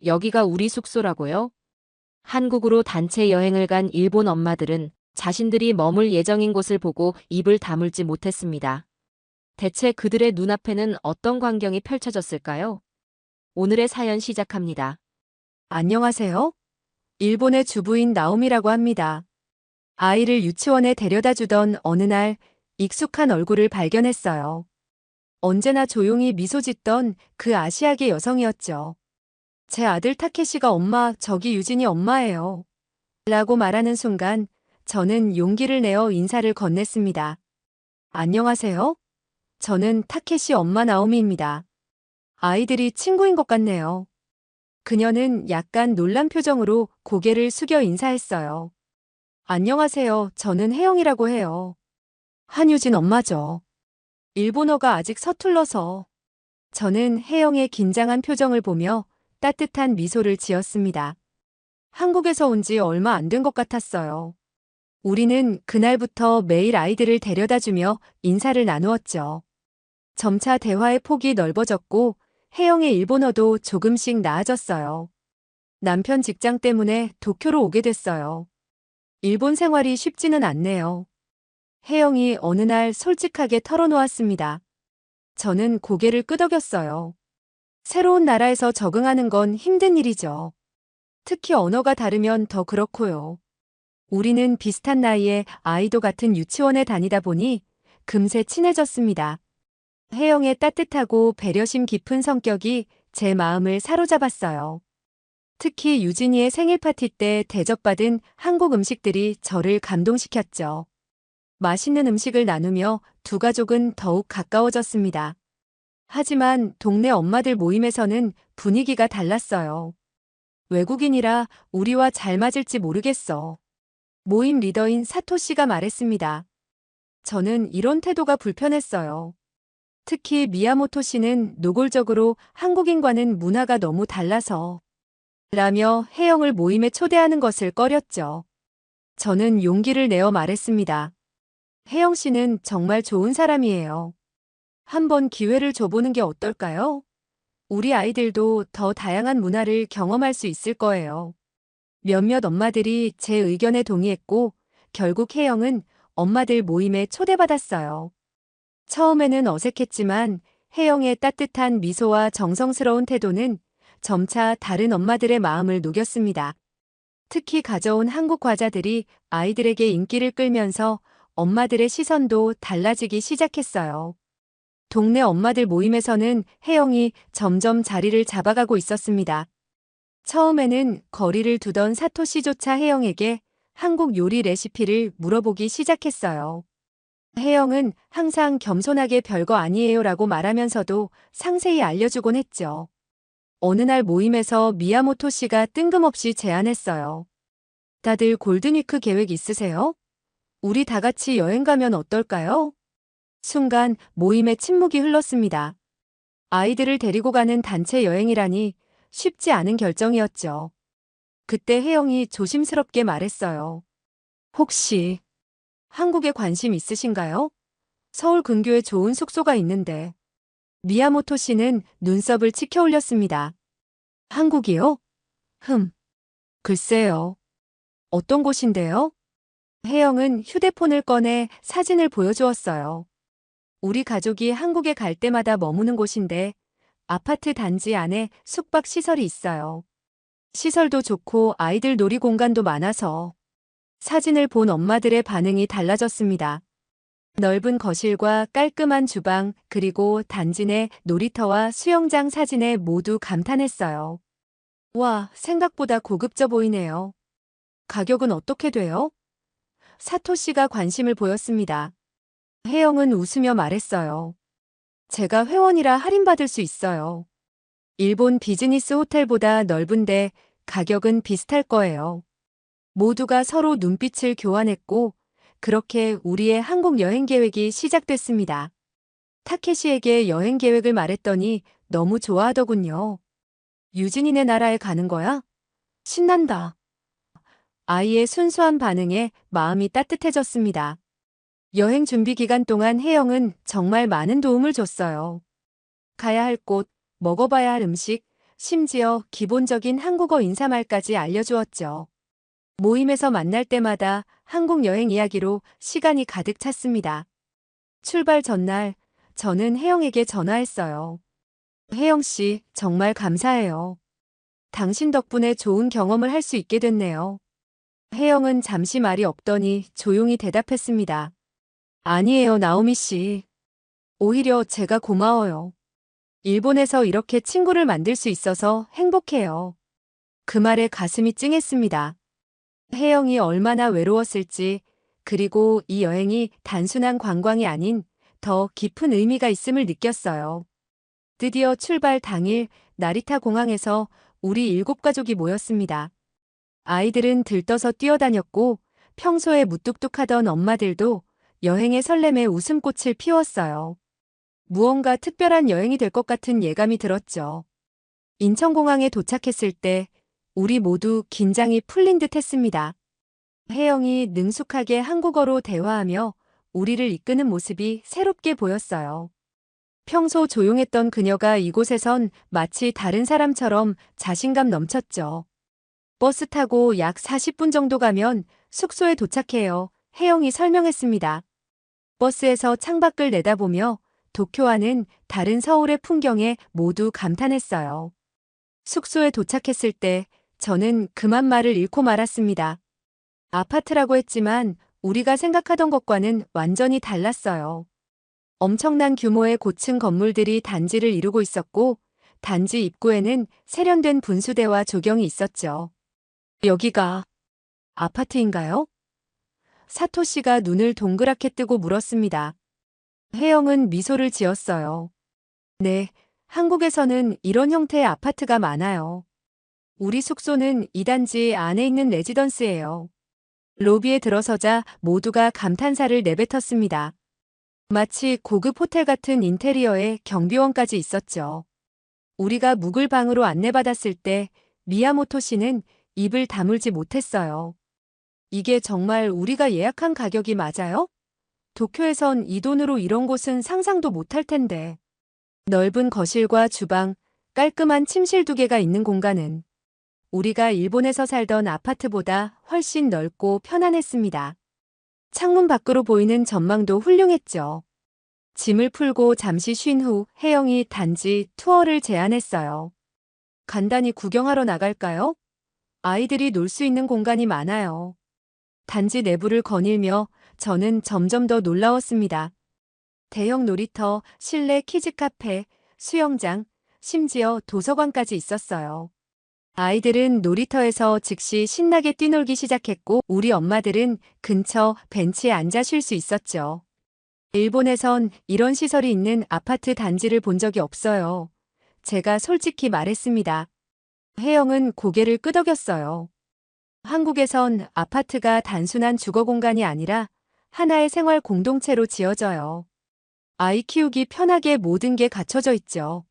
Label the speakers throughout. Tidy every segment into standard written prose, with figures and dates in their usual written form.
Speaker 1: 여기가 우리 숙소라고요? 한국으로 단체 여행을 간 일본 엄마들은 자신들이 머물 예정인 곳을 보고 입을 다물지 못했습니다. 대체 그들의 눈앞에는 어떤 광경이 펼쳐졌을까요? 오늘의 사연 시작합니다.
Speaker 2: 안녕하세요. 일본의 주부인 나오미라고 합니다. 아이를 유치원에 데려다 주던 어느 날 익숙한 얼굴을 발견했어요. 언제나 조용히 미소 짓던 그 아시아계 여성이었죠. 제 아들 타케시가 엄마, 저기 유진이 엄마예요. 라고 말하는 순간 저는 용기를 내어 인사를 건넸습니다. 안녕하세요. 저는 타케시 엄마 나오미입니다. 아이들이 친구인 것 같네요. 그녀는 약간 놀란 표정으로 고개를 숙여 인사했어요. 안녕하세요. 저는 혜영이라고 해요. 한유진 엄마죠. 일본어가 아직 서툴러서. 저는 혜영의 긴장한 표정을 보며 따뜻한 미소를 지었습니다. 한국에서 온 지 얼마 안 된 것 같았어요. 우리는 그날부터 매일 아이들을 데려다 주며 인사를 나누었죠. 점차 대화의 폭이 넓어졌고 혜영의 일본어도 조금씩 나아졌어요. 남편 직장 때문에 도쿄로 오게 됐어요. 일본 생활이 쉽지는 않네요. 혜영이 어느 날 솔직하게 털어놓았습니다. 저는 고개를 끄덕였어요. 새로운 나라에서 적응하는 건 힘든 일이죠. 특히 언어가 다르면 더 그렇고요. 우리는 비슷한 나이에 아이도 같은 유치원에 다니다 보니 금세 친해졌습니다. 혜영의 따뜻하고 배려심 깊은 성격이 제 마음을 사로잡았어요. 특히 유진이의 생일 파티 때 대접받은 한국 음식들이 저를 감동시켰죠. 맛있는 음식을 나누며 두 가족은 더욱 가까워졌습니다. 하지만 동네 엄마들 모임에서는 분위기가 달랐어요. 외국인이라 우리와 잘 맞을지 모르겠어. 모임 리더인 사토 씨가 말했습니다. 저는 이런 태도가 불편했어요. 특히 미야모토 씨는 노골적으로 한국인과는 문화가 너무 달라서 라며 혜영을 모임에 초대하는 것을 꺼렸죠. 저는 용기를 내어 말했습니다. 혜영 씨는 정말 좋은 사람이에요. 한번 기회를 줘보는 게 어떨까요? 우리 아이들도 더 다양한 문화를 경험할 수 있을 거예요. 몇몇 엄마들이 제 의견에 동의했고 결국 혜영은 엄마들 모임에 초대받았어요. 처음에는 어색했지만 혜영의 따뜻한 미소와 정성스러운 태도는 점차 다른 엄마들의 마음을 녹였습니다. 특히 가져온 한국 과자들이 아이들에게 인기를 끌면서 엄마들의 시선도 달라지기 시작했어요. 동네 엄마들 모임에서는 혜영이 점점 자리를 잡아가고 있었습니다. 처음에는 거리를 두던 사토씨조차 혜영에게 한국 요리 레시피를 물어보기 시작했어요. 혜영은 항상 겸손하게 별거 아니에요라고 말하면서도 상세히 알려주곤 했죠. 어느 날 모임에서 미야모토 씨가 뜬금없이 제안했어요. 다들 골든위크 계획 있으세요? 우리 다 같이 여행 가면 어떨까요? 순간 모임에 침묵이 흘렀습니다. 아이들을 데리고 가는 단체 여행이라니 쉽지 않은 결정이었죠. 그때 혜영이 조심스럽게 말했어요. 혹시 한국에 관심 있으신가요? 서울 근교에 좋은 숙소가 있는데. 미야모토 씨는 눈썹을 치켜 올렸습니다. 한국이요? 글쎄요. 어떤 곳인데요? 혜영은 휴대폰을 꺼내 사진을 보여주었어요. 우리 가족이 한국에 갈 때마다 머무는 곳인데 아파트 단지 안에 숙박 시설이 있어요. 시설도 좋고 아이들 놀이 공간도 많아서 사진을 본 엄마들의 반응이 달라졌습니다. 넓은 거실과 깔끔한 주방 그리고 단지 내 놀이터와 수영장 사진에 모두 감탄했어요. 와, 생각보다 고급져 보이네요. 가격은 어떻게 돼요? 사토 씨가 관심을 보였습니다. 혜영은 웃으며 말했어요. 제가 회원이라 할인받을 수 있어요. 일본 비즈니스 호텔보다 넓은데 가격은 비슷할 거예요. 모두가 서로 눈빛을 교환했고 그렇게 우리의 한국 여행 계획이 시작됐습니다. 타케시에게 여행 계획을 말했더니 너무 좋아하더군요. 유진이네 나라에 가는 거야? 신난다. 아이의 순수한 반응에 마음이 따뜻해졌습니다. 여행 준비 기간 동안 혜영은 정말 많은 도움을 줬어요. 가야 할 곳, 먹어봐야 할 음식, 심지어 기본적인 한국어 인사말까지 알려주었죠. 모임에서 만날 때마다 한국 여행 이야기로 시간이 가득 찼습니다. 출발 전날 저는 혜영에게 전화했어요. 혜영 씨, 정말 감사해요. 당신 덕분에 좋은 경험을 할 수 있게 됐네요. 혜영은 잠시 말이 없더니 조용히 대답했습니다. 아니에요, 나오미 씨. 오히려 제가 고마워요. 일본에서 이렇게 친구를 만들 수 있어서 행복해요. 그 말에 가슴이 찡했습니다. 혜영이 얼마나 외로웠을지, 그리고 이 여행이 단순한 관광이 아닌 더 깊은 의미가 있음을 느꼈어요. 드디어 출발 당일 나리타 공항에서 우리 7가족이 모였습니다. 아이들은 들떠서 뛰어다녔고 평소에 무뚝뚝하던 엄마들도 여행의 설렘에 웃음꽃을 피웠어요. 무언가 특별한 여행이 될 것 같은 예감이 들었죠. 인천공항에 도착했을 때 우리 모두 긴장이 풀린 듯 했습니다. 혜영이 능숙하게 한국어로 대화하며 우리를 이끄는 모습이 새롭게 보였어요. 평소 조용했던 그녀가 이곳에선 마치 다른 사람처럼 자신감 넘쳤죠. 버스 타고 약 40분 정도 가면 숙소에 도착해요. 혜영이 설명했습니다. 버스에서 창밖을 내다보며 도쿄와는 다른 서울의 풍경에 모두 감탄했어요. 숙소에 도착했을 때 저는 그만 말을 잃고 말았습니다. 아파트라고 했지만 우리가 생각하던 것과는 완전히 달랐어요. 엄청난 규모의 고층 건물들이 단지를 이루고 있었고 단지 입구에는 세련된 분수대와 조경이 있었죠. 여기가 아파트인가요? 사토 씨가 눈을 동그랗게 뜨고 물었습니다. 혜영은 미소를 지었어요. 네, 한국에서는 이런 형태의 아파트가 많아요. 우리 숙소는 이 단지 안에 있는 레지던스예요. 로비에 들어서자 모두가 감탄사를 내뱉었습니다. 마치 고급 호텔 같은 인테리어에 경비원까지 있었죠. 우리가 묵을 방으로 안내받았을 때 미야모토 씨는 입을 다물지 못했어요. 이게 정말 우리가 예약한 가격이 맞아요? 도쿄에선 이 돈으로 이런 곳은 상상도 못할 텐데. 넓은 거실과 주방, 깔끔한 침실 2개가 있는 공간은 우리가 일본에서 살던 아파트보다 훨씬 넓고 편안했습니다. 창문 밖으로 보이는 전망도 훌륭했죠. 짐을 풀고 잠시 쉰 후 혜영이 단지 투어를 제안했어요. 간단히 구경하러 나갈까요? 아이들이 놀 수 있는 공간이 많아요. 단지 내부를 거닐며 저는 점점 더 놀라웠습니다. 대형 놀이터, 실내 키즈 카페, 수영장, 심지어 도서관까지 있었어요. 아이들은 놀이터에서 즉시 신나게 뛰놀기 시작했고 우리 엄마들은 근처 벤치에 앉아 쉴 수 있었죠. 일본에선 이런 시설이 있는 아파트 단지를 본 적이 없어요. 제가 솔직히 말했습니다. 혜영은 고개를 끄덕였어요. 한국에선 아파트가 단순한 주거 공간이 아니라 하나의 생활 공동체로 지어져요. 아이 키우기 편하게 모든 게 갖춰져 있죠.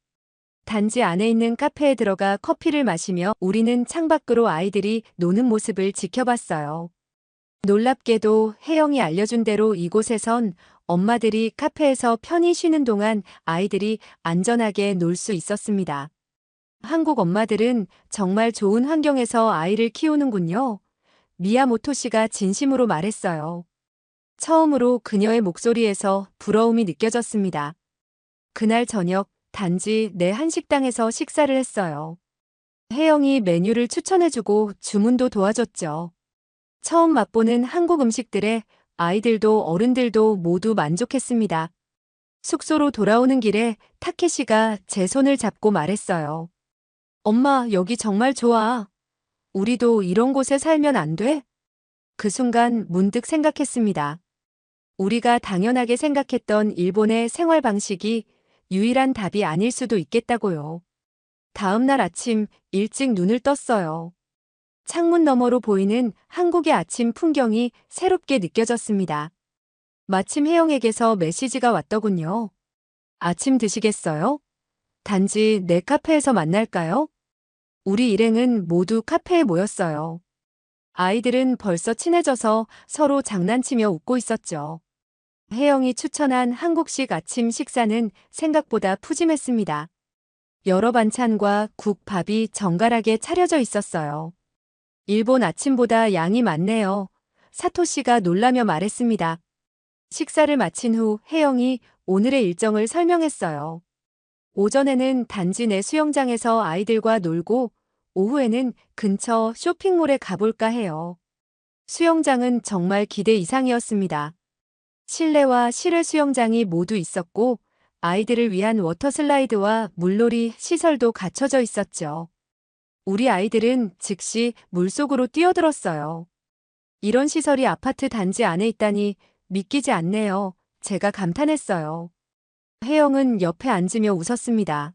Speaker 2: 단지 안에 있는 카페에 들어가 커피를 마시며 우리는 창밖으로 아이들이 노는 모습을 지켜봤어요. 놀랍게도 혜영이 알려준 대로 이곳에선 엄마들이 카페에서 편히 쉬는 동안 아이들이 안전하게 놀 수 있었습니다. 한국 엄마들은 정말 좋은 환경에서 아이를 키우는군요. 미야모토 씨가 진심으로 말했어요. 처음으로 그녀의 목소리에서 부러움이 느껴졌습니다. 그날 저녁 단지 내 한식당에서 식사를 했어요. 혜영이 메뉴를 추천해주고 주문도 도와줬죠. 처음 맛보는 한국 음식들에 아이들도 어른들도 모두 만족했습니다. 숙소로 돌아오는 길에 타케시가 제 손을 잡고 말했어요. 엄마, 여기 정말 좋아. 우리도 이런 곳에 살면 안 돼? 그 순간 문득 생각했습니다. 우리가 당연하게 생각했던 일본의 생활 방식이 유일한 답이 아닐 수도 있겠다고요. 다음 날 아침 일찍 눈을 떴어요. 창문 너머로 보이는 한국의 아침 풍경이 새롭게 느껴졌습니다. 마침 혜영에게서 메시지가 왔더군요. 아침 드시겠어요? 단지 내 카페에서 만날까요? 우리 일행은 모두 카페에 모였어요. 아이들은 벌써 친해져서 서로 장난치며 웃고 있었죠. 혜영이 추천한 한국식 아침 식사는 생각보다 푸짐했습니다. 여러 반찬과 국, 밥이 정갈하게 차려져 있었어요. 일본 아침보다 양이 많네요. 사토시가 놀라며 말했습니다. 식사를 마친 후 혜영이 오늘의 일정을 설명했어요. 오전에는 단지 내 수영장에서 아이들과 놀고 오후에는 근처 쇼핑몰에 가볼까 해요. 수영장은 정말 기대 이상이었습니다. 실내와 실외 수영장이 모두 있었고 아이들을 위한 워터슬라이드와 물놀이 시설도 갖춰져 있었죠. 우리 아이들은 즉시 물속으로 뛰어들었어요. 이런 시설이 아파트 단지 안에 있다니 믿기지 않네요. 제가 감탄했어요. 혜영은 옆에 앉으며 웃었습니다.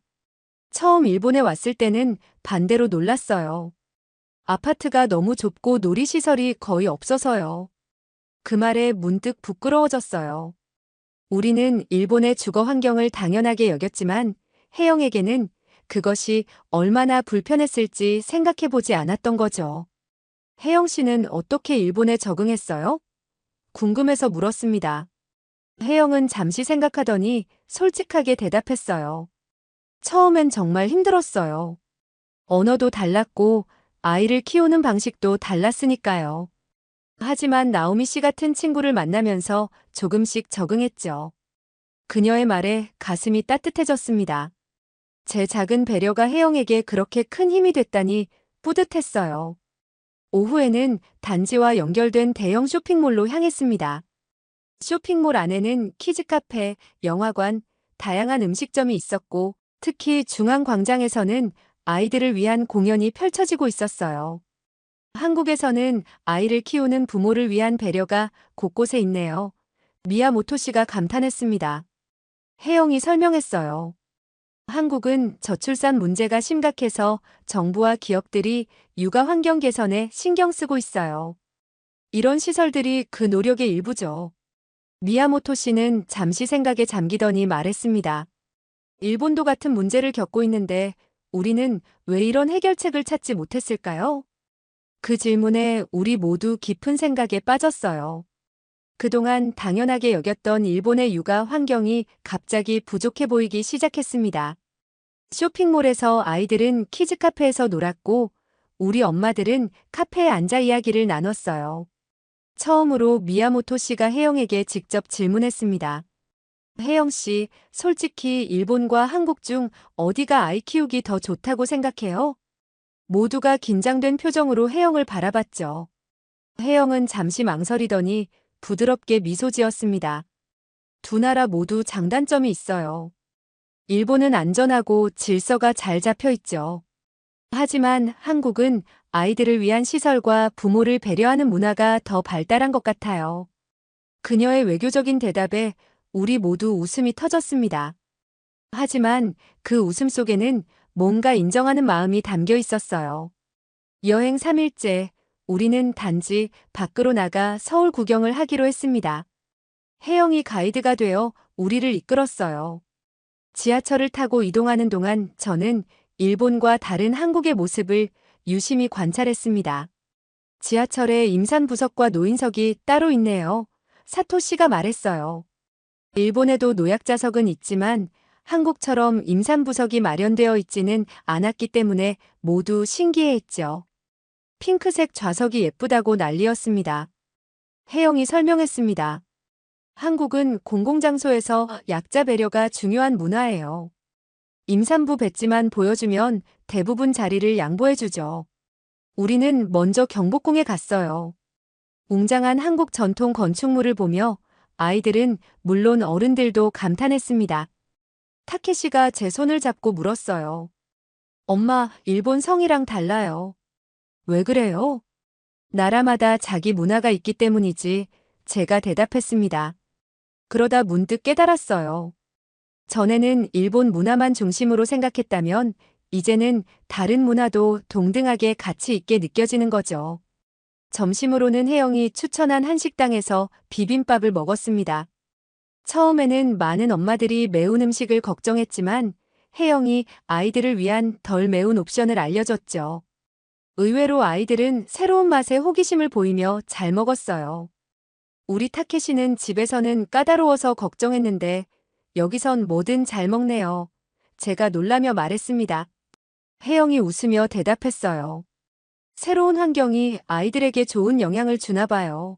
Speaker 2: 처음 일본에 왔을 때는 반대로 놀랐어요. 아파트가 너무 좁고 놀이시설이 거의 없어서요. 그 말에 문득 부끄러워졌어요. 우리는 일본의 주거 환경을 당연하게 여겼지만 혜영에게는 그것이 얼마나 불편했을지 생각해보지 않았던 거죠. 혜영 씨는 어떻게 일본에 적응했어요? 궁금해서 물었습니다. 혜영은 잠시 생각하더니 솔직하게 대답했어요. 처음엔 정말 힘들었어요. 언어도 달랐고 아이를 키우는 방식도 달랐으니까요. 하지만 나오미 씨 같은 친구를 만나면서 조금씩 적응했죠. 그녀의 말에 가슴이 따뜻해졌습니다. 제 작은 배려가 혜영에게 그렇게 큰 힘이 됐다니 뿌듯했어요. 오후에는 단지와 연결된 대형 쇼핑몰로 향했습니다. 쇼핑몰 안에는 키즈카페, 영화관, 다양한 음식점이 있었고 특히 중앙광장에서는 아이들을 위한 공연이 펼쳐지고 있었어요. 한국에서는 아이를 키우는 부모를 위한 배려가 곳곳에 있네요. 미야모토 씨가 감탄했습니다. 혜영이 설명했어요. 한국은 저출산 문제가 심각해서 정부와 기업들이 육아 환경 개선에 신경 쓰고 있어요. 이런 시설들이 그 노력의 일부죠. 미야모토 씨는 잠시 생각에 잠기더니 말했습니다. 일본도 같은 문제를 겪고 있는데 우리는 왜 이런 해결책을 찾지 못했을까요? 그 질문에 우리 모두 깊은 생각에 빠졌어요. 그동안 당연하게 여겼던 일본의 육아 환경이 갑자기 부족해 보이기 시작했습니다. 쇼핑몰에서 아이들은 키즈카페에서 놀았고 우리 엄마들은 카페에 앉아 이야기를 나눴어요. 처음으로 미야모토 씨가 혜영에게 직접 질문했습니다. 혜영 씨, 솔직히 일본과 한국 중 어디가 아이 키우기 더 좋다고 생각해요? 모두가 긴장된 표정으로 혜영을 바라봤죠. 혜영은 잠시 망설이더니 부드럽게 미소 지었습니다. 두 나라 모두 장단점이 있어요. 일본은 안전하고 질서가 잘 잡혀 있죠. 하지만 한국은 아이들을 위한 시설과 부모를 배려하는 문화가 더 발달한 것 같아요. 그녀의 외교적인 대답에 우리 모두 웃음이 터졌습니다. 하지만 그 웃음 속에는 뭔가 인정하는 마음이 담겨 있었어요. 여행 3일째, 우리는 단지 밖으로 나가 서울 구경을 하기로 했습니다. 혜영이 가이드가 되어 우리를 이끌었어요. 지하철을 타고 이동하는 동안 저는 일본과 다른 한국의 모습을 유심히 관찰했습니다. 지하철에 임산부석과 노인석이 따로 있네요. 사토 씨가 말했어요. 일본에도 노약자석은 있지만 한국처럼 임산부석이 마련되어 있지는 않았기 때문에 모두 신기해했죠. 핑크색 좌석이 예쁘다고 난리였습니다. 혜영이 설명했습니다. 한국은 공공장소에서 약자 배려가 중요한 문화예요. 임산부 배지만 보여주면 대부분 자리를 양보해주죠. 우리는 먼저 경복궁에 갔어요. 웅장한 한국 전통 건축물을 보며 아이들은 물론 어른들도 감탄했습니다. 타케시가 제 손을 잡고 물었어요. 엄마, 일본 성이랑 달라요. 왜 그래요? 나라마다 자기 문화가 있기 때문이지. 제가 대답했습니다. 그러다 문득 깨달았어요. 전에는 일본 문화만 중심으로 생각했다면 이제는 다른 문화도 동등하게 가치 있게 느껴지는 거죠. 점심으로는 혜영이 추천한 한식당에서 비빔밥을 먹었습니다. 처음에는 많은 엄마들이 매운 음식을 걱정했지만 혜영이 아이들을 위한 덜 매운 옵션을 알려줬죠. 의외로 아이들은 새로운 맛에 호기심을 보이며 잘 먹었어요. 우리 타케시는 집에서는 까다로워서 걱정했는데 여기선 뭐든 잘 먹네요. 제가 놀라며 말했습니다. 혜영이 웃으며 대답했어요. 새로운 환경이 아이들에게 좋은 영향을 주나 봐요.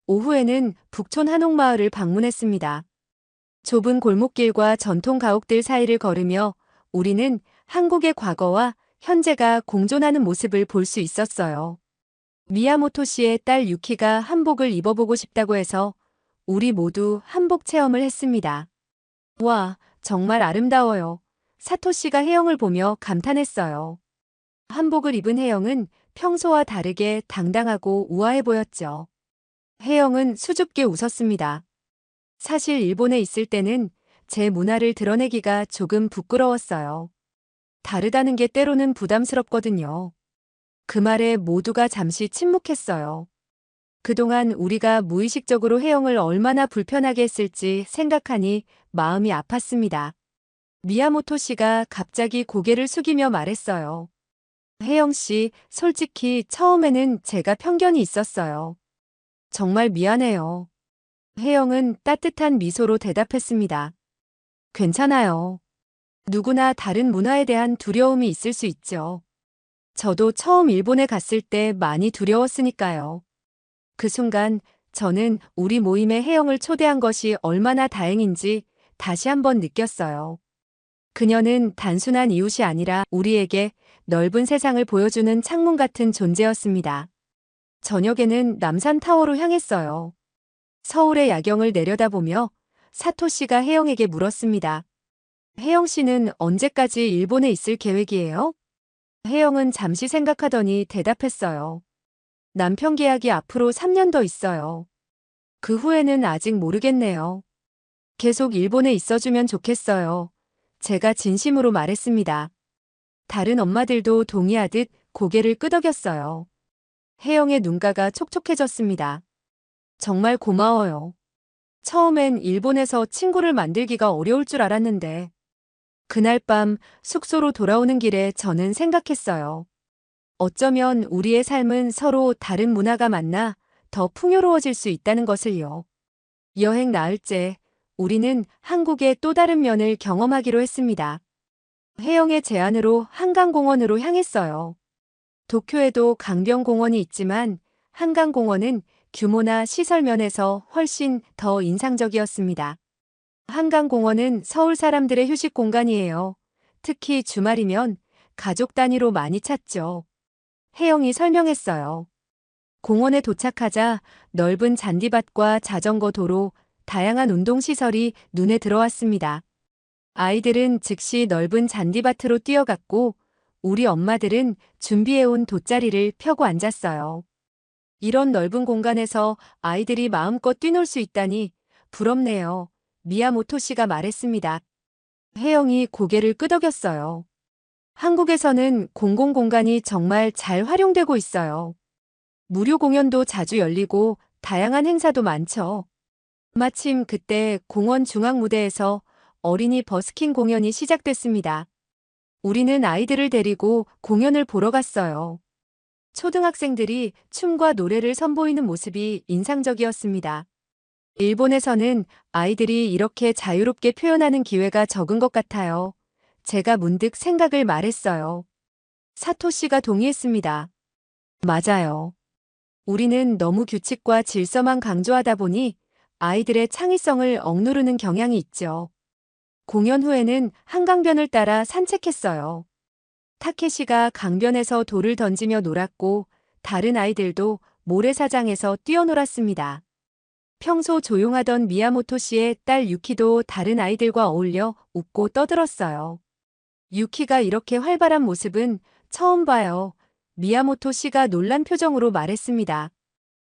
Speaker 2: 오후에는 북촌 한옥마을을 방문했습니다. 좁은 골목길과 전통 가옥들 사이를 걸으며 우리는 한국의 과거와 현재가 공존하는 모습을 볼 수 있었어요. 미야모토 씨의 딸 유키가 한복을 입어보고 싶다고 해서 우리 모두 한복 체험을 했습니다. 와, 정말 아름다워요. 사토 씨가 혜영을 보며 감탄했어요. 한복을 입은 혜영은 평소와 다르게 당당하고 우아해 보였죠. 혜영은 수줍게 웃었습니다. 사실 일본에 있을 때는 제 문화를 드러내기가 조금 부끄러웠어요. 다르다는 게 때로는 부담스럽거든요. 그 말에 모두가 잠시 침묵했어요. 그동안 우리가 무의식적으로 혜영을 얼마나 불편하게 했을지 생각하니 마음이 아팠습니다. 미야모토 씨가 갑자기 고개를 숙이며 말했어요. 혜영 씨, 솔직히 처음에는 제가 편견이 있었어요. 정말 미안해요. 혜영은 따뜻한 미소로 대답했습니다. 괜찮아요. 누구나 다른 문화에 대한 두려움이 있을 수 있죠. 저도 처음 일본에 갔을 때 많이 두려웠으니까요. 그 순간 저는 우리 모임에 혜영을 초대한 것이 얼마나 다행인지 다시 한번 느꼈어요. 그녀는 단순한 이웃이 아니라 우리에게 넓은 세상을 보여주는 창문 같은 존재였습니다. 저녁에는 남산타워로 향했어요. 서울의 야경을 내려다보며 사토 씨가 혜영에게 물었습니다. 혜영 씨는 언제까지 일본에 있을 계획이에요? 혜영은 잠시 생각하더니 대답했어요. 남편 계약이 앞으로 3년 더 있어요. 그 후에는 아직 모르겠네요. 계속 일본에 있어주면 좋겠어요. 제가 진심으로 말했습니다. 다른 엄마들도 동의하듯 고개를 끄덕였어요. 혜영의 눈가가 촉촉해졌습니다. 정말 고마워요. 처음엔 일본에서 친구를 만들기가 어려울 줄 알았는데 그날 밤 숙소로 돌아오는 길에 저는 생각했어요. 어쩌면 우리의 삶은 서로 다른 문화가 만나 더 풍요로워질 수 있다는 것을요. 여행 나흘째 우리는 한국의 또 다른 면을 경험하기로 했습니다. 혜영의 제안으로 한강공원으로 향했어요. 도쿄에도 강변공원이 있지만 한강공원은 규모나 시설 면에서 훨씬 더 인상적이었습니다. 한강공원은 서울 사람들의 휴식 공간이에요. 특히 주말이면 가족 단위로 많이 찾죠. 혜영이 설명했어요. 공원에 도착하자 넓은 잔디밭과 자전거 도로, 다양한 운동시설이 눈에 들어왔습니다. 아이들은 즉시 넓은 잔디밭으로 뛰어갔고 우리 엄마들은 준비해온 돗자리를 펴고 앉았어요. 이런 넓은 공간에서 아이들이 마음껏 뛰놀 수 있다니 부럽네요. 미야모토 씨가 말했습니다. 혜영이 고개를 끄덕였어요. 한국에서는 공공공간이 정말 잘 활용되고 있어요. 무료 공연도 자주 열리고 다양한 행사도 많죠. 마침 그때 공원 중앙 무대에서 어린이 버스킹 공연이 시작됐습니다. 우리는 아이들을 데리고 공연을 보러 갔어요. 초등학생들이 춤과 노래를 선보이는 모습이 인상적이었습니다. 일본에서는 아이들이 이렇게 자유롭게 표현하는 기회가 적은 것 같아요. 제가 문득 생각을 말했어요. 사토 씨가 동의했습니다. 맞아요. 우리는 너무 규칙과 질서만 강조하다 보니 아이들의 창의성을 억누르는 경향이 있죠. 공연 후에는 한강변을 따라 산책했어요. 타케시가 강변에서 돌을 던지며 놀았고 다른 아이들도 모래사장에서 뛰어놀았습니다. 평소 조용하던 미야모토 씨의 딸 유키도 다른 아이들과 어울려 웃고 떠들었어요. 유키가 이렇게 활발한 모습은 처음 봐요. 미야모토 씨가 놀란 표정으로 말했습니다.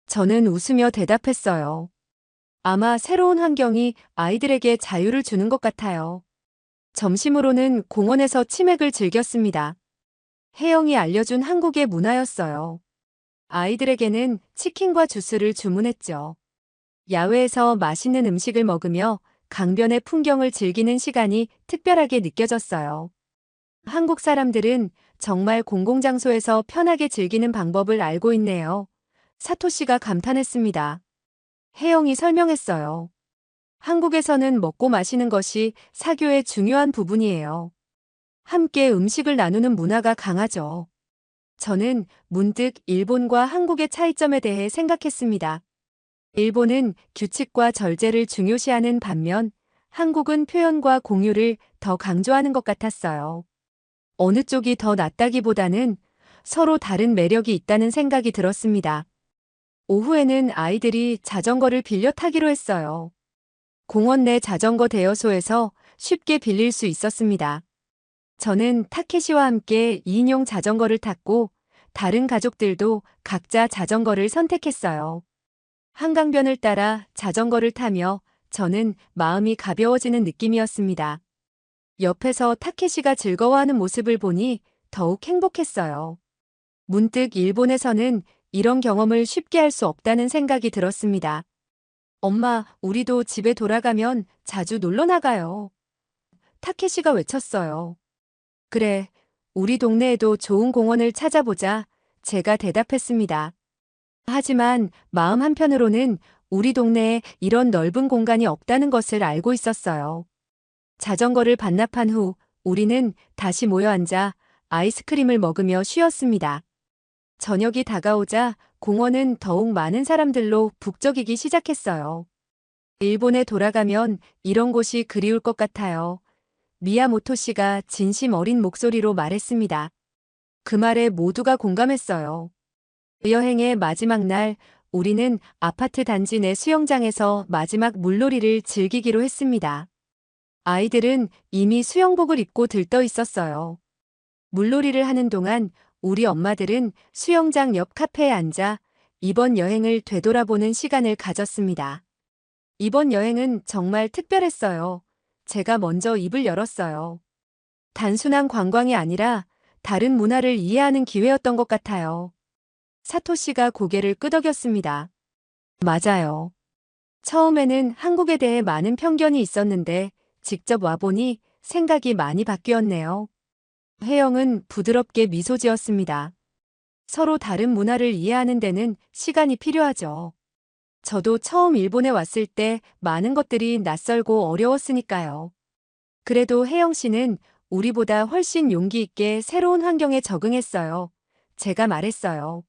Speaker 2: 저는 웃으며 대답했어요. 아마 새로운 환경이 아이들에게 자유를 주는 것 같아요. 점심으로는 공원에서 치맥을 즐겼습니다. 혜영이 알려준 한국의 문화였어요. 아이들에게는 치킨과 주스를 주문했죠. 야외에서 맛있는 음식을 먹으며 강변의 풍경을 즐기는 시간이 특별하게 느껴졌어요. 한국 사람들은 정말 공공장소에서 편하게 즐기는 방법을 알고 있네요. 사토 씨가 감탄했습니다. 혜영이 설명했어요. 한국에서는 먹고 마시는 것이 사교의 중요한 부분이에요. 함께 음식을 나누는 문화가 강하죠. 저는 문득 일본과 한국의 차이점에 대해 생각했습니다. 일본은 규칙과 절제를 중요시하는 반면 한국은 표현과 공유를 더 강조하는 것 같았어요. 어느 쪽이 더 낫다기보다는 서로 다른 매력이 있다는 생각이 들었습니다. 오후에는 아이들이 자전거를 빌려 타기로 했어요. 공원 내 자전거 대여소에서 쉽게 빌릴 수 있었습니다. 저는 타케시와 함께 2인용 자전거를 탔고 다른 가족들도 각자 자전거를 선택했어요. 한강변을 따라 자전거를 타며 저는 마음이 가벼워지는 느낌이었습니다. 옆에서 타케시가 즐거워하는 모습을 보니 더욱 행복했어요. 문득 일본에서는 이런 경험을 쉽게 할 수 없다는 생각이 들었습니다. 엄마, 우리도 집에 돌아가면 자주 놀러 나가요. 타케시가 외쳤어요. 그래, 우리 동네에도 좋은 공원을 찾아보자. 제가 대답했습니다. 하지만 마음 한편으로는 우리 동네에 이런 넓은 공간이 없다는 것을 알고 있었어요. 자전거를 반납한 후 우리는 다시 모여 앉아 아이스크림을 먹으며 쉬었습니다. 저녁이 다가오자 공원은 더욱 많은 사람들로 북적이기 시작했어요. 일본에 돌아가면 이런 곳이 그리울 것 같아요. 미야모토 씨가 진심 어린 목소리로 말했습니다. 그 말에 모두가 공감했어요. 여행의 마지막 날, 우리는 아파트 단지 내 수영장에서 마지막 물놀이를 즐기기로 했습니다. 아이들은 이미 수영복을 입고 들떠 있었어요. 물놀이를 하는 동안 우리 엄마들은 수영장 옆 카페에 앉아 이번 여행을 되돌아보는 시간을 가졌습니다. 이번 여행은 정말 특별했어요. 제가 먼저 입을 열었어요. 단순한 관광이 아니라 다른 문화를 이해하는 기회였던 것 같아요. 사토시가 고개를 끄덕였습니다. 맞아요. 처음에는 한국에 대해 많은 편견이 있었는데 직접 와보니 생각이 많이 바뀌었네요. 혜영은 부드럽게 미소 지었습니다. 서로 다른 문화를 이해하는 데는 시간이 필요하죠. 저도 처음 일본에 왔을 때 많은 것들이 낯설고 어려웠으니까요. 그래도 혜영 씨는 우리보다 훨씬 용기 있게 새로운 환경에 적응했어요. 제가 말했어요.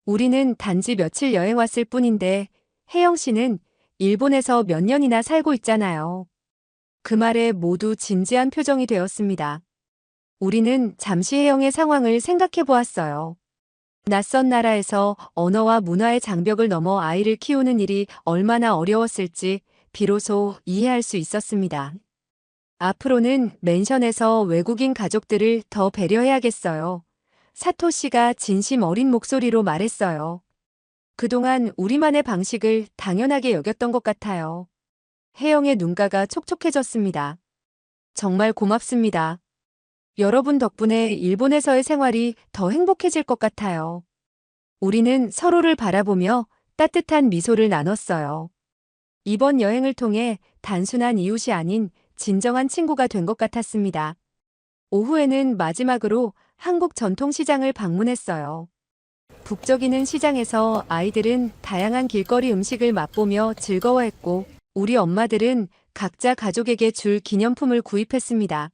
Speaker 2: 우리는 단지 며칠 여행 왔을 뿐인데 혜영 씨는 일본에서 몇 년이나 살고 있잖아요. 그 말에 모두 진지한 표정이 되었습니다. 우리는 잠시 혜영의 상황을 생각해 보았어요. 낯선 나라에서 언어와 문화의 장벽을 넘어 아이를 키우는 일이 얼마나 어려웠을지 비로소 이해할 수 있었습니다. 앞으로는 맨션에서 외국인 가족들을 더 배려해야겠어요. 사토시가 진심 어린 목소리로 말했어요. 그동안 우리만의 방식을 당연하게 여겼던 것 같아요. 혜영의 눈가가 촉촉해졌습니다. 정말 고맙습니다. 여러분 덕분에 일본에서의 생활이 더 행복해질 것 같아요. 우리는 서로를 바라보며 따뜻한 미소를 나눴어요. 이번 여행을 통해 단순한 이웃이 아닌 진정한 친구가 된 것 같았습니다. 오후에는 마지막으로 한국 전통시장을 방문했어요. 북적이는 시장에서 아이들은 다양한 길거리 음식을 맛보며 즐거워했고 우리 엄마들은 각자 가족에게 줄 기념품을 구입했습니다.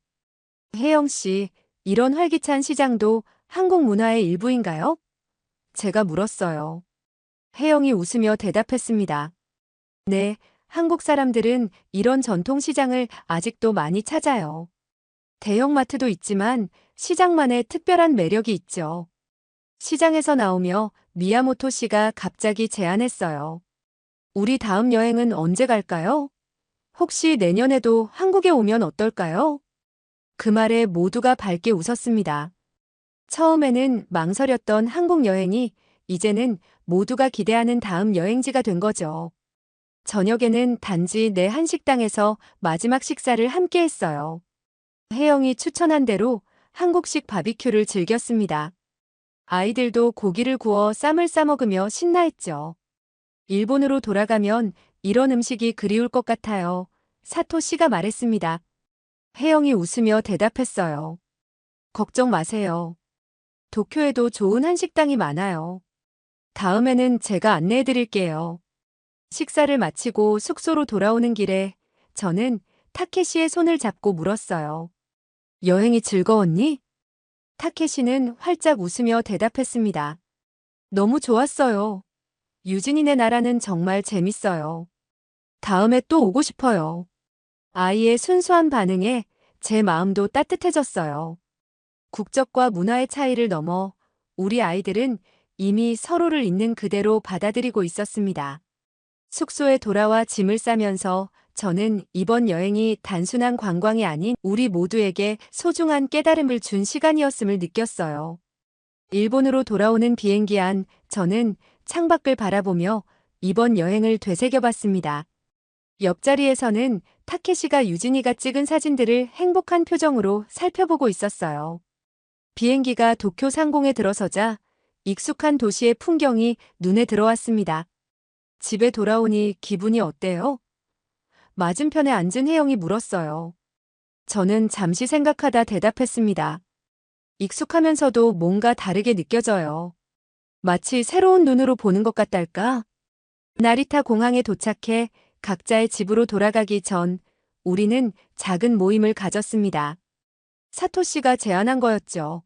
Speaker 2: 혜영 씨, 이런 활기찬 시장도 한국 문화의 일부인가요? 제가 물었어요. 혜영이 웃으며 대답했습니다. 네, 한국 사람들은 이런 전통시장을 아직도 많이 찾아요. 대형마트도 있지만 시장만의 특별한 매력이 있죠. 시장에서 나오며 미야모토 씨가 갑자기 제안했어요. 우리 다음 여행은 언제 갈까요? 혹시 내년에도 한국에 오면 어떨까요? 그 말에 모두가 밝게 웃었습니다. 처음에는 망설였던 한국 여행이 이제는 모두가 기대하는 다음 여행지가 된 거죠. 저녁에는 단지 내 한식당에서 마지막 식사를 함께 했어요. 혜영이 추천한 대로 한국식 바비큐를 즐겼습니다. 아이들도 고기를 구워 쌈을 싸먹으며 신나했죠. 일본으로 돌아가면 이런 음식이 그리울 것 같아요. 사토 씨가 말했습니다. 혜영이 웃으며 대답했어요. 걱정 마세요. 도쿄에도 좋은 한식당이 많아요. 다음에는 제가 안내해 드릴게요. 식사를 마치고 숙소로 돌아오는 길에 저는 타케시의 손을 잡고 물었어요. 여행이 즐거웠니? 타케시는 활짝 웃으며 대답했습니다. 너무 좋았어요. 유진이네 나라는 정말 재밌어요. 다음에 또 오고 싶어요. 아이의 순수한 반응에 제 마음도 따뜻해졌어요. 국적과 문화의 차이를 넘어 우리 아이들은 이미 서로를 있는 그대로 받아들이고 있었습니다. 숙소에 돌아와 짐을 싸면서 저는 이번 여행이 단순한 관광이 아닌 우리 모두에게 소중한 깨달음을 준 시간이었음을 느꼈어요. 일본으로 돌아오는 비행기 안 저는 창밖을 바라보며 이번 여행을 되새겨봤습니다. 옆자리에서는 타케시가 유진이가 찍은 사진들을 행복한 표정으로 살펴보고 있었어요. 비행기가 도쿄 상공에 들어서자 익숙한 도시의 풍경이 눈에 들어왔습니다. 집에 돌아오니 기분이 어때요? 맞은편에 앉은 혜영이 물었어요. 저는 잠시 생각하다 대답했습니다. 익숙하면서도 뭔가 다르게 느껴져요. 마치 새로운 눈으로 보는 것 같달까? 나리타 공항에 도착해 각자의 집으로 돌아가기 전 우리는 작은 모임을 가졌습니다. 사토씨가 제안한 거였죠.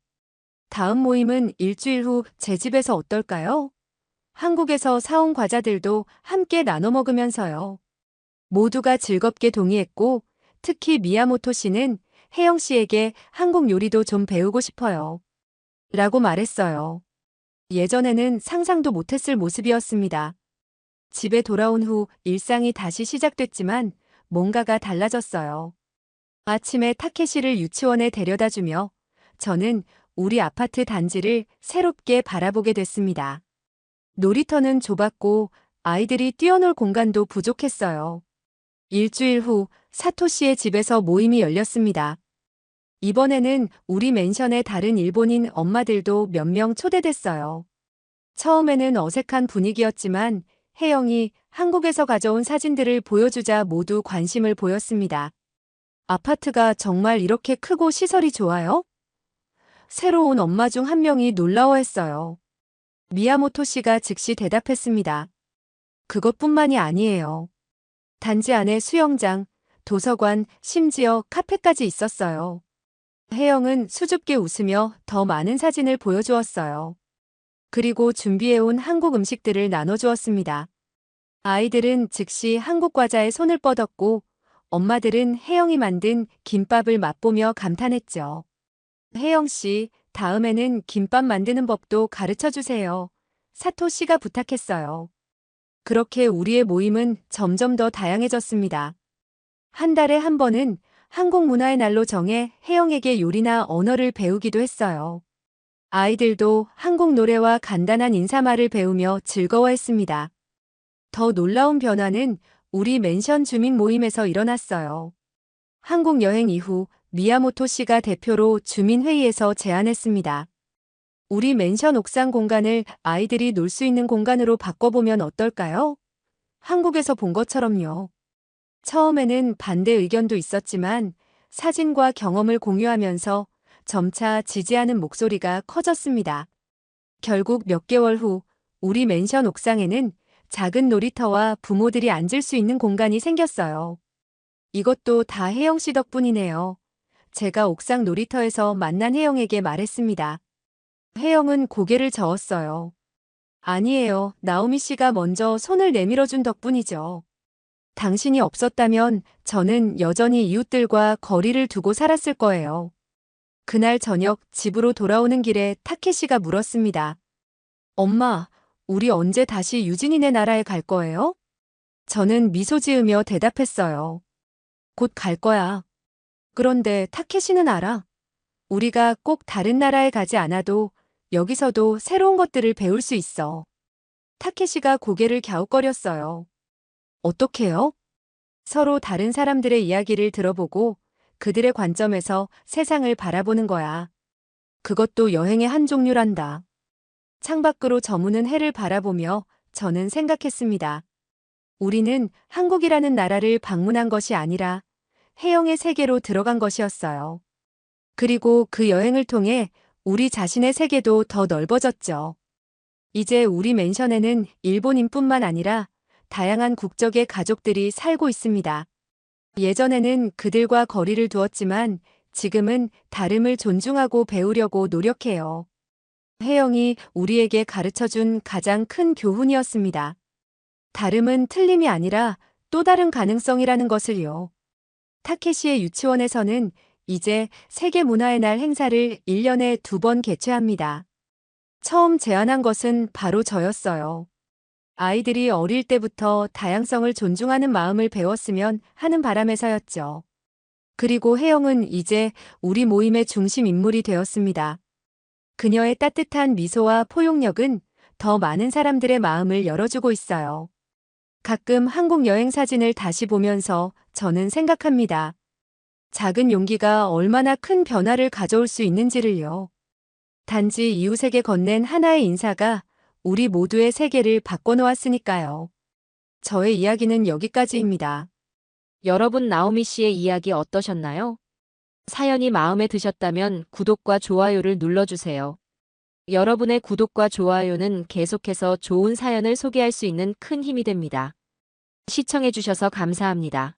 Speaker 2: 다음 모임은 일주일 후 제 집에서 어떨까요? 한국에서 사온 과자들도 함께 나눠 먹으면서요. 모두가 즐겁게 동의했고 특히 미야모토 씨는 혜영 씨에게 한국 요리도 좀 배우고 싶어요. 라고 말했어요. 예전에는 상상도 못했을 모습이었습니다. 집에 돌아온 후 일상이 다시 시작됐지만 뭔가가 달라졌어요. 아침에 타케시를 유치원에 데려다주며 저는 우리 아파트 단지를 새롭게 바라보게 됐습니다. 놀이터는 좁았고 아이들이 뛰어놀 공간도 부족했어요. 일주일 후 사토시의 집에서 모임이 열렸습니다. 이번에는 우리 맨션의 다른 일본인 엄마들도 몇 명 초대됐어요. 처음에는 어색한 분위기였지만 혜영이 한국에서 가져온 사진들을 보여주자 모두 관심을 보였습니다. 아파트가 정말 이렇게 크고 시설이 좋아요? 새로 온 엄마 중 한 명이 놀라워했어요. 미야모토 씨가 즉시 대답했습니다. 그것뿐만이 아니에요. 단지 안에 수영장, 도서관, 심지어 카페까지 있었어요. 혜영은 수줍게 웃으며 더 많은 사진을 보여주었어요. 그리고 준비해온 한국 음식들을 나눠주었습니다. 아이들은 즉시 한국 과자에 손을 뻗었고 엄마들은 혜영이 만든 김밥을 맛보며 감탄했죠. 혜영 씨, 다음에는 김밥 만드는 법도 가르쳐 주세요. 사토 씨가 부탁했어요. 그렇게 우리의 모임은 점점 더 다양해졌습니다. 한 달에 한 번은 한국 문화의 날로 정해 혜영에게 요리나 언어를 배우기도 했어요. 아이들도 한국 노래와 간단한 인사말을 배우며 즐거워했습니다. 더 놀라운 변화는 우리 맨션 주민 모임에서 일어났어요. 한국 여행 이후 미야모토 씨가 대표로 주민회의에서 제안했습니다. 우리 맨션 옥상 공간을 아이들이 놀 수 있는 공간으로 바꿔보면 어떨까요? 한국에서 본 것처럼요. 처음에는 반대 의견도 있었지만 사진과 경험을 공유하면서 점차 지지하는 목소리가 커졌습니다. 결국 몇 개월 후 우리 맨션 옥상에는 작은 놀이터와 부모들이 앉을 수 있는 공간이 생겼어요. 이것도 다 혜영 씨 덕분이네요. 제가 옥상 놀이터에서 만난 혜영에게 말했습니다. 혜영은 고개를 저었어요. 아니에요. 나오미 씨가 먼저 손을 내밀어준 덕분이죠. 당신이 없었다면 저는 여전히 이웃들과 거리를 두고 살았을 거예요. 그날 저녁 집으로 돌아오는 길에 타케시가 물었습니다. 엄마, 우리 언제 다시 유진이네 나라에 갈 거예요? 저는 미소 지으며 대답했어요. 곧 갈 거야. 그런데 타케시는 알아. 우리가 꼭 다른 나라에 가지 않아도 여기서도 새로운 것들을 배울 수 있어. 타케시가 고개를 갸웃거렸어요. 어떻게요? 서로 다른 사람들의 이야기를 들어보고 그들의 관점에서 세상을 바라보는 거야. 그것도 여행의 한 종류란다. 창밖으로 저무는 해를 바라보며 저는 생각했습니다. 우리는 한국이라는 나라를 방문한 것이 아니라 혜영의 세계로 들어간 것이었어요. 그리고 그 여행을 통해 우리 자신의 세계도 더 넓어졌죠. 이제 우리 맨션에는 일본인뿐만 아니라 다양한 국적의 가족들이 살고 있습니다. 예전에는 그들과 거리를 두었지만 지금은 다름을 존중하고 배우려고 노력해요. 혜영이 우리에게 가르쳐 준 가장 큰 교훈이었습니다. 다름은 틀림이 아니라 또 다른 가능성이라는 것을요. 타케시의 유치원에서는 이제 세계문화의 날 행사를 1년에 2번 개최합니다. 처음 제안한 것은 바로 저였어요. 아이들이 어릴 때부터 다양성을 존중하는 마음을 배웠으면 하는 바람에서였죠. 그리고 혜영은 이제 우리 모임의 중심 인물이 되었습니다. 그녀의 따뜻한 미소와 포용력은 더 많은 사람들의 마음을 열어주고 있어요. 가끔 한국 여행 사진을 다시 보면서 저는 생각합니다. 작은 용기가 얼마나 큰 변화를 가져올 수 있는지를요. 단지 이웃에게 건넨 하나의 인사가 우리 모두의 세계를 바꿔놓았으니까요. 저의 이야기는 여기까지입니다.
Speaker 1: 여러분, 나오미 씨의 이야기 어떠셨나요? 사연이 마음에 드셨다면 구독과 좋아요를 눌러주세요. 여러분의 구독과 좋아요는 계속해서 좋은 사연을 소개할 수 있는 큰 힘이 됩니다. 시청해주셔서 감사합니다.